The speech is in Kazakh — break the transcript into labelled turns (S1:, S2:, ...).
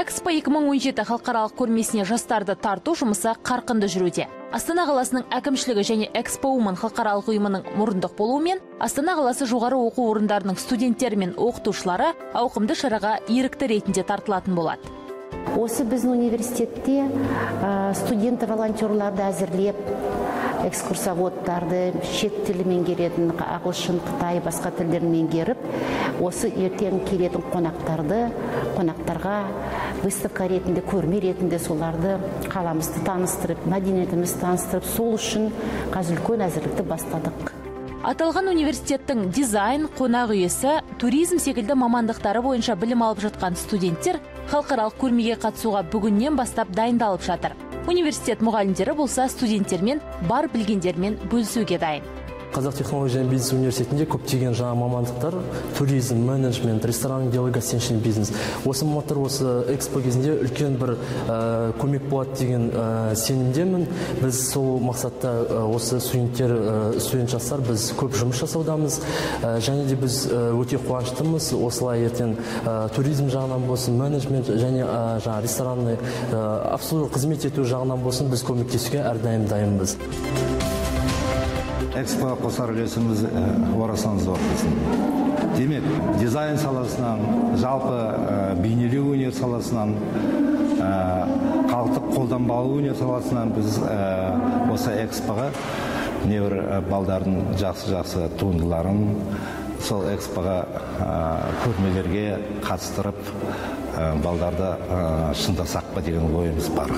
S1: Экспо 2017 халықаралық көрмесіне жастарды тарту жұмысы қарқынды жүруде. Астана қаласының әкімшілігі және Экспо-Вумен халықаралық ұйымының мұрындық болуымен Астана қаласы жоғары оқу орындарының студенттері мен оқытушылары ауқымды шараға ерікті ретінде тартылатын болады.
S2: Осы біздің университетте студенті волонтерларды әзірлеп, экскурсоводтарды, шет тілі меңгеретін, ағылшын, қытай, басқа тілдерін меңгеріп, осы ертең келетін қонақтарға выставка ретінде, көрме ретінде соларды қаламызды таныстырып, мәдениетімізді таныстырып, сол үшін қазір үлкен әзірлікті бастадық.
S1: Аталған университеттің дизайн, қонақ үйесі, туризм секілді мамандықтары бойынша білім алып жатқан студенттер халықаралық көрмеге қатысуға бүгіннен бастап дайындалып жатыр. Университет мұғалімдері болса студенттермен бар білгендермен бөлісуге дайын.
S3: Қазақ технология және бизнес университетінде көптеген жаңа мамандықтар, туризм, менеджмент, ресторан, дело, гостиничный бизнес. Осы мамандықтар осы экспо кезінде үлкен бір көмек болады деген сенімдемін. Біз сол мақсатта осы студент жастар біз көп жұмыс жасаудамыз. Және де біз өте қуаныштымыз. Осылай ертең туризм жағынан болсын, менеджмент және ресторанный обслуживание қызмет ету жағынан болсын біз көмектесуге әрдайым дайынбыз.
S4: Экспо қосар үлесіміз орасан зор біздің. Демек, дизайн саласынан, жалпы бейнелеу өнер саласынан, халықтық қолданбалы өнер саласынан біз осы экспоға небір балдардың жақсы туындыларын сол экспоға көрмелерге қатыстырып балдарды шыңдасақ па деген ойымыз бар.